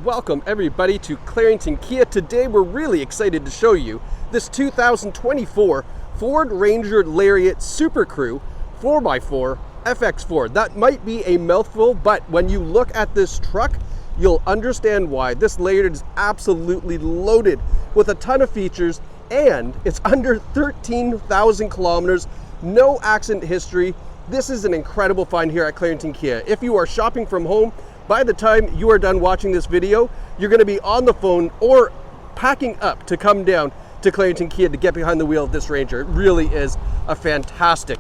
Welcome everybody to Clarington Kia. Today we're really excited to show you this 2024 Ford Ranger Lariat SuperCrew 4x4 FX4. That might be a mouthful, but when you look at this truck, you'll understand why. This Lariat is absolutely loaded with a ton of features, and it's under 13,000 kilometers, no accident history. This is an incredible find here at Clarington Kia. If you are shopping from home, by the time you are done watching this video, you're going to be on the phone or packing up to come down to Clarington Kia to get behind the wheel of this Ranger. It really is a fantastic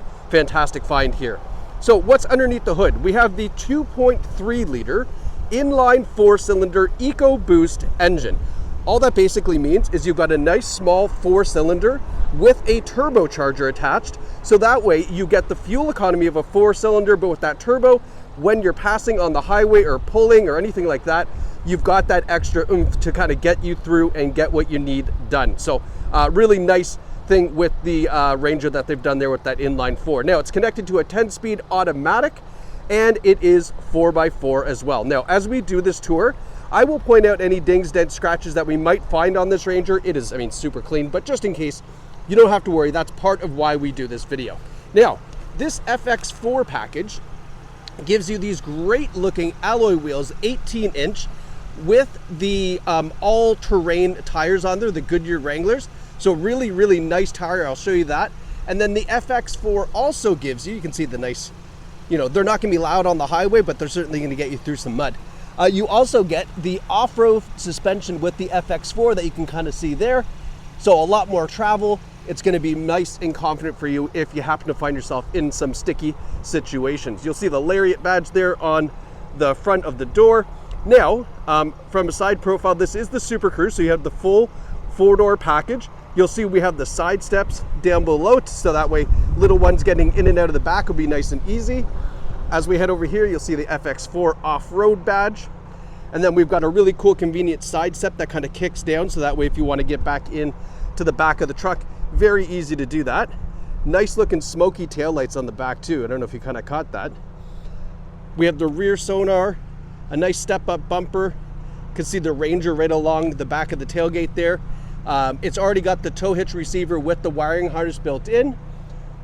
find here. So what's underneath the hood? We have the 2.3 liter inline 4-cylinder EcoBoost engine. All that basically means is you've got a nice small 4-cylinder with a turbocharger attached, so that way you get the fuel economy of a 4-cylinder, but with that turbo, when you're passing on the highway or pulling or anything like that, you've got that extra oomph to kind of get you through and get what you need done. So really nice thing with the Ranger that they've done there with that inline 4. Now it's connected to a 10-speed automatic, and it is 4x4 as well. Now as we do this tour, I will point out any dings, dents, scratches that we might find on this Ranger. It is, super clean, but just in case, you don't have to worry. That's part of why we do this video. Now, this FX4 package gives you these great looking alloy wheels, 18-inch, with the all-terrain tires on there, the Goodyear Wranglers. So really nice tire. I'll show you that. And then the FX4 also gives you can see the nice, they're not gonna be loud on the highway, but they're certainly gonna get you through some mud. You also get the off-road suspension with the FX4 that you can kind of see there. So a lot more travel. It's going to be nice and confident for you if you happen to find yourself in some sticky situations. You'll see the Lariat badge there on the front of the door. Now, from a side profile, this is the SuperCrew, so you have the full 4-door package. You'll see we have the side steps down below, so that way little ones getting in and out of the back will be nice and easy. As we head over here, you'll see the FX4 Off-Road badge. And then we've got a really cool, convenient side step that kind of kicks down, so that way if you want to get back in to the back of the truck, very easy to do that. Nice looking smoky taillights on the back too. I don't know if you kind of caught that. We have the rear sonar, a nice step-up bumper. You can see the Ranger right along the back of the tailgate there. It's already got the tow hitch receiver with the wiring harness built in.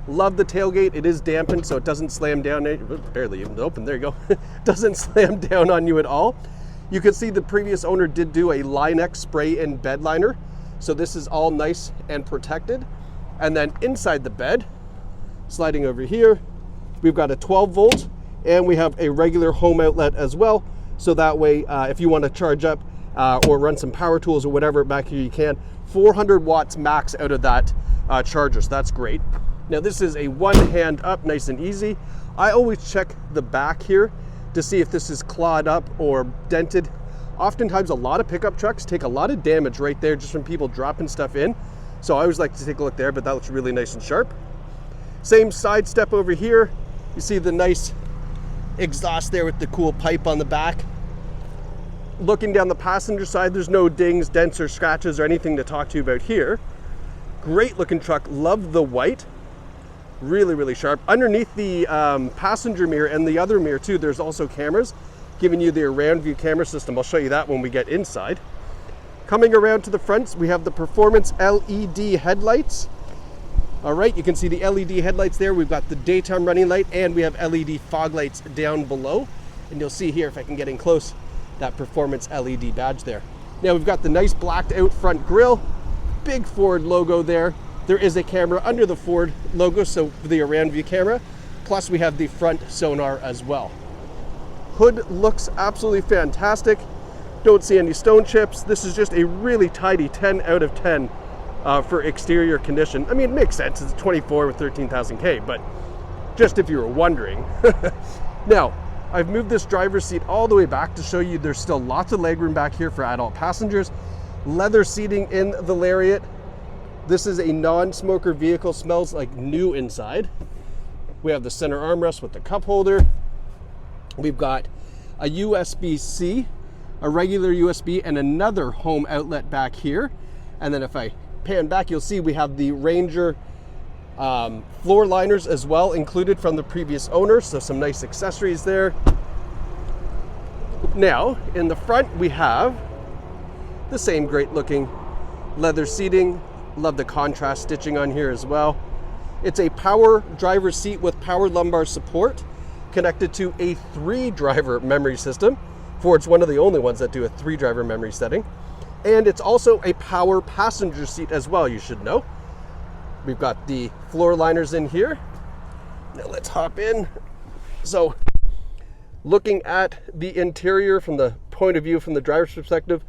Love the tailgate. It is dampened, so it doesn't slam down. Barely even open. There you go. Doesn't slam down on you at all. You can see the previous owner did do a Line-X spray in bed liner. So this is all nice and protected. And then inside the bed, sliding over here, we've got a 12 volt and we have a regular home outlet as well. So that way, if you want to charge up or run some power tools or whatever back here, you can. 400 watts max out of that charger, so that's great. Now this is a one hand up, nice and easy. I always check the back here to see if this is clawed up or dented. Oftentimes a lot of pickup trucks take a lot of damage right there just from people dropping stuff in. So I always like to take a look there, but that looks really nice and sharp. Same side step over here. You see the nice exhaust there with the cool pipe on the back. Looking down the passenger side, there's no dings, dents, or scratches or anything to talk to you about here. Great looking truck, love the white. Really sharp. Underneath the passenger mirror and the other mirror too, there's also cameras giving you the around view camera system. I'll show you that when we get inside. Coming around to the front, we have the performance LED headlights. All right, you can see the LED headlights there. We've got the daytime running light and we have LED fog lights down below. And you'll see here, if I can get in close, that performance LED badge there. Now we've got the nice blacked out front grille, big Ford logo there. There is a camera under the Ford logo, so for the around view camera. Plus we have the front sonar as well. Hood looks absolutely fantastic. Don't see any stone chips. This is just a really tidy 10 out of 10 for exterior condition. I mean, it makes sense. It's a 24 with 13,000 K, but just if you were wondering. Now, I've moved this driver's seat all the way back to show you there's still lots of legroom back here for adult passengers. Leather seating in the Lariat. This is a non-smoker vehicle, smells like new inside. We have the center armrest with the cup holder. We've got a USB-C, a regular USB, and another home outlet back here. And then if I pan back, you'll see we have the Ranger floor liners as well included from the previous owner. So some nice accessories there. Now, in the front, we have the same great looking leather seating. Love the contrast stitching on here as well. It's a power driver seat with power lumbar support connected to a 3-driver memory system. Ford's one of the only ones that do a 3-driver memory setting. And it's also a power passenger seat as well, you should know. We've got the floor liners in here. Now let's hop in. So looking at the interior from the point of view from the driver's perspective,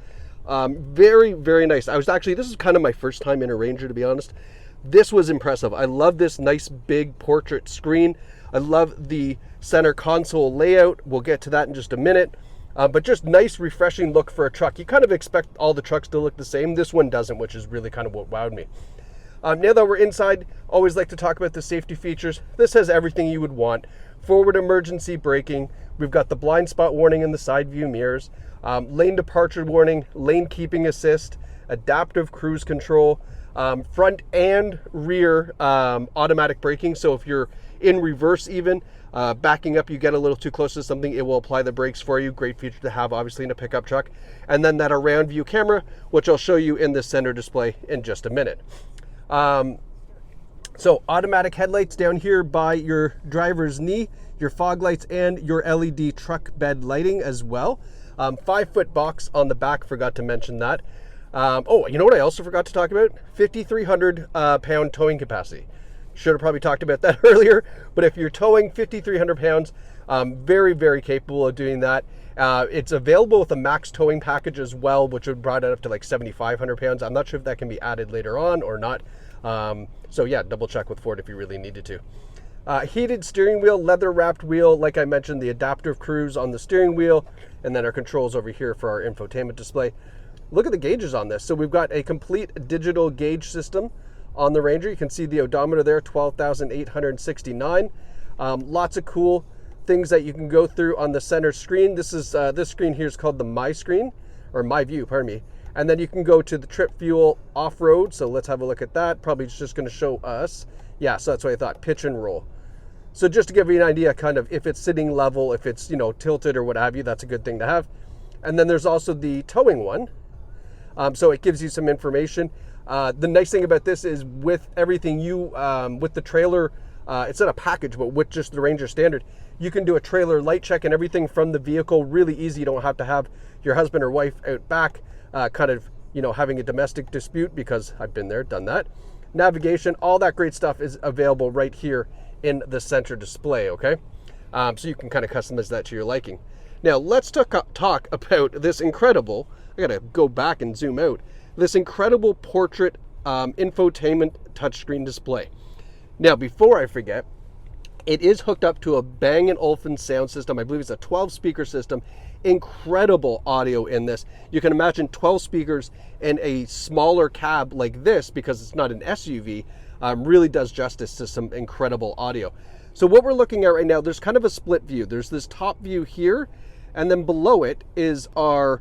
very, very nice. This is kind of my first time in a Ranger, to be honest. This was impressive. I love this nice big portrait screen. I love the center console layout. We'll get to that in just a minute. But just nice, refreshing look for a truck. You kind of expect all the trucks to look the same. This one doesn't, which is really kind of what wowed me. Now that we're inside, always like to talk about the safety features. This has everything you would want. Forward emergency braking. We've got the blind spot warning in the side view mirrors. Lane departure warning, lane keeping assist, adaptive cruise control, front and rear automatic braking. So if you're in reverse even, backing up, you get a little too close to something, it will apply the brakes for you. Great feature to have, obviously, in a pickup truck. And then that around view camera, which I'll show you in the center display in just a minute. So automatic headlights down here by your driver's knee, your fog lights, and your LED truck bed lighting as well. 5-foot box on the back, forgot to mention that. Oh, you know what I also forgot to talk about? 5,300 pound towing capacity. Should have probably talked about that earlier, but if you're towing 5,300 pounds, very, very capable of doing that. It's available with a max towing package as well, which would brought it up to like 7,500 pounds. I'm not sure if that can be added later on or not. So yeah, double check with Ford if you really needed to. Heated steering wheel, leather wrapped wheel, like I mentioned, the adaptive cruise on the steering wheel, and then our controls over here for our infotainment display. Look at the gauges on this. So we've got a complete digital gauge system on the Ranger. You can see the odometer there, 12,869. Lots of cool things that you can go through on the center screen. This screen here is called the My Screen, or My View, pardon me. And then you can go to the trip fuel off-road. So let's have a look at that. Probably just going to show us. Yeah, so that's what I thought, pitch and roll. So just to give you an idea, kind of if it's sitting level, if it's, tilted or what have you, that's a good thing to have. And then there's also the towing one. So it gives you some information. The nice thing about this is with everything with the trailer, it's not a package, but with just the Ranger Standard, you can do a trailer light check and everything from the vehicle really easy. You don't have to have your husband or wife out back kind of, having a domestic dispute, because I've been there, done that. Navigation, all that great stuff is available right here in the center display, okay? So you can kind of customize that to your liking. Now, let's talk about this incredible, I gotta go back and zoom out, this incredible portrait infotainment touchscreen display. Now, before I forget, it is hooked up to a Bang & Olufsen sound system. I believe it's a 12-speaker system. Incredible audio in this. You can imagine 12 speakers in a smaller cab like this, because it's not an SUV, really does justice to some incredible audio. So what we're looking at right now, there's kind of a split view. There's this top view here, and then below it is our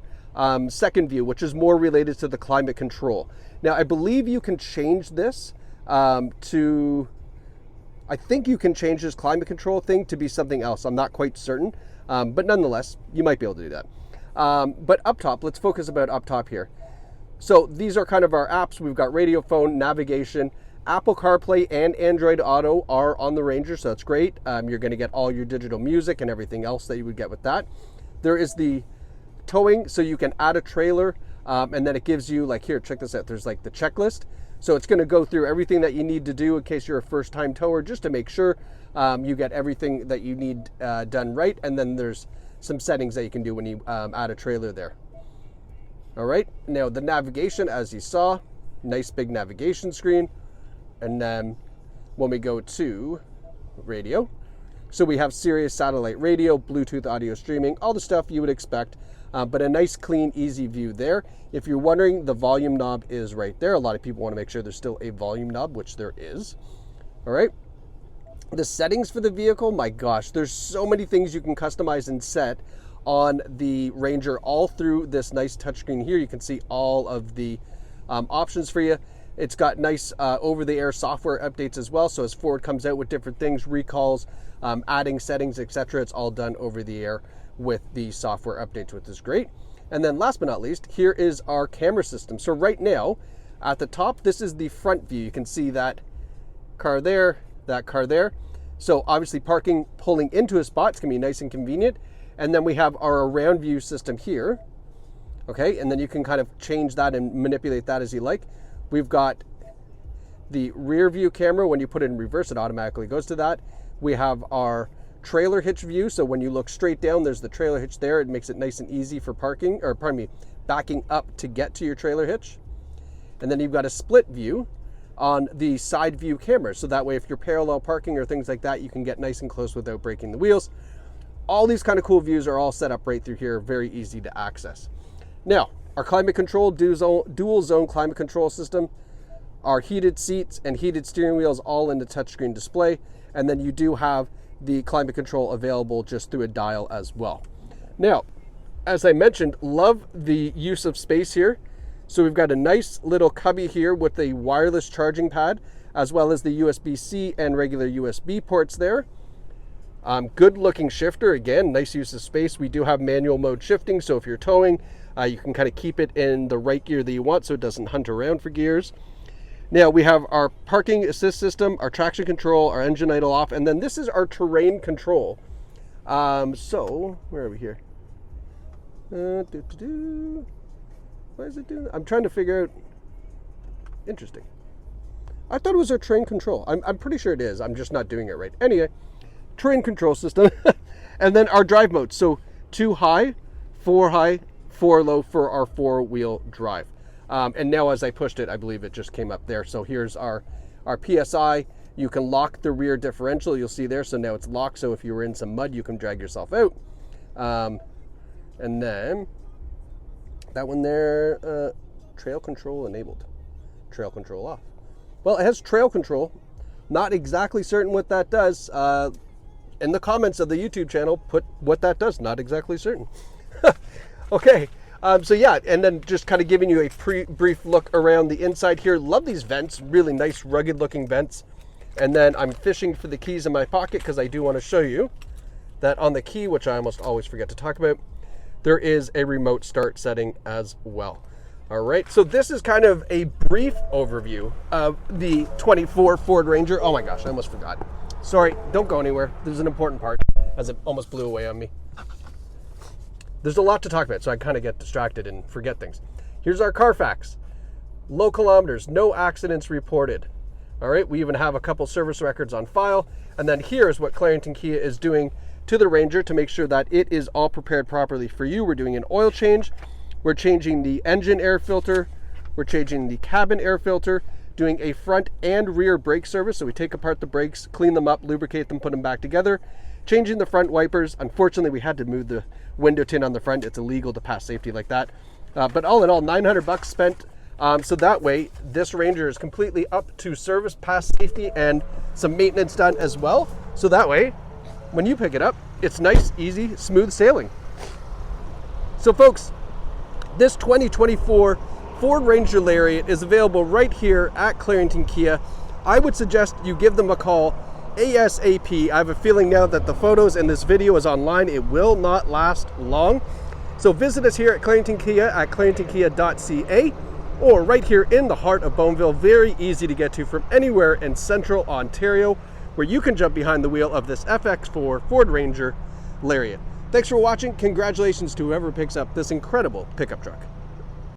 second view, which is more related to the climate control. Now, I believe you can change this I think you can change this climate control thing to be something else. I'm not quite certain, but nonetheless, you might be able to do that. But up top, let's focus about up top here. So these are kind of our apps. We've got radio, phone, navigation, Apple CarPlay and Android Auto are on the Ranger, so that's great. You're going to get all your digital music and everything else that you would get with that. There is the towing, so you can add a trailer, and then it gives you, like here, check this out. There's like the checklist. So it's going to go through everything that you need to do in case you're a first-time tower, just to make sure you get everything that you need done right. And then there's some settings that you can do when you add a trailer there. All right, now the navigation, as you saw, nice big navigation screen. And then when we go to radio, so we have Sirius satellite radio, Bluetooth audio streaming, all the stuff you would expect, but a nice, clean, easy view there. If you're wondering, the volume knob is right there. A lot of people want to make sure there's still a volume knob, which there is. All right. The settings for the vehicle, my gosh, there's so many things you can customize and set on the Ranger all through this nice touchscreen here. You can see all of the options for you. It's got nice over-the-air software updates as well. So as Ford comes out with different things, recalls, adding settings, etc., it's all done over the air with the software updates, which is great. And then last but not least, here is our camera system. So right now, at the top, this is the front view. You can see that car there, that car there. So obviously parking, pulling into a spot, it's gonna be nice and convenient. And then we have our around view system here. Okay, and then you can kind of change that and manipulate that as you like. We've got the rear view camera. When you put it in reverse, it automatically goes to that. We have our trailer hitch view. So when you look straight down, there's the trailer hitch there. It makes it nice and easy for parking, or pardon me, backing up to get to your trailer hitch. And then you've got a split view on the side view camera. So that way, if you're parallel parking or things like that, you can get nice and close without breaking the wheels. All these kind of cool views are all set up right through here. Very easy to access. Now, our climate control, dual zone climate control system, our heated seats and heated steering wheels all in the touchscreen display. And then you do have the climate control available just through a dial as well. Now, as I mentioned, love the use of space here. So we've got a nice little cubby here with a wireless charging pad, as well as the USB-C and regular USB ports there. Good looking shifter, again, nice use of space. We do have manual mode shifting, so if you're towing, you can kind of keep it in the right gear that you want so it doesn't hunt around for gears. Now we have our parking assist system, our traction control, our engine idle off, and then this is our terrain control. So, where are we here? Why is it doing that? I'm trying to figure out. Interesting. I thought it was our terrain control. I'm pretty sure it is. I'm just not doing it right. Anyway, terrain control system. And then our drive modes. So 2 high, 4 low for our 4-wheel drive. And now as I pushed it, I believe it just came up there. So here's our PSI. You can lock the rear differential. You'll see there. So now it's locked. So if you were in some mud, you can drag yourself out. And then that one there, trail control enabled, trail control off. Well, it has trail control. Not exactly certain what that does. In the comments of the YouTube channel, put what that does. Not exactly certain. Okay. So yeah, and then just kind of giving you a brief look around the inside here. Love these vents, really nice rugged looking vents. And then I'm fishing for the keys in my pocket because I do want to show you that on the key, which I almost always forget to talk about, there is a remote start setting as well. All right, so this is kind of a brief overview of the 24 Ford Ranger. Oh my gosh, I almost forgot. Sorry, don't go anywhere. There's an important part as it almost blew away on me. There's a lot to talk about, so I kind of get distracted and forget things. Here's our Carfax. Low kilometers, no accidents reported. All right, we even have a couple service records on file. And then here's what Clarington Kia is doing to the Ranger to make sure that it is all prepared properly for you. We're doing an oil change. We're changing the engine air filter. We're changing the cabin air filter, doing a front and rear brake service. So we take apart the brakes, clean them up, lubricate them, put them back together. Changing the front wipers. Unfortunately, we had to move the window tint on the front. It's illegal to pass safety like that. But all in all, $900 spent. So that way, this Ranger is completely up to service, pass safety, and some maintenance done as well. So that way, when you pick it up, it's nice, easy, smooth sailing. So folks, this 2024 Ford Ranger Lariat is available right here at Clarington Kia. I would suggest you give them a call ASAP. I have a feeling now that the photos in this video is online. It will not last long. So visit us here at Clarington Kia at claringtonkia.ca, or right here in the heart of Bowmanville. Very easy to get to from anywhere in central Ontario, where you can jump behind the wheel of this FX4 Ford Ranger Lariat. Thanks for watching. Congratulations to whoever picks up this incredible pickup truck.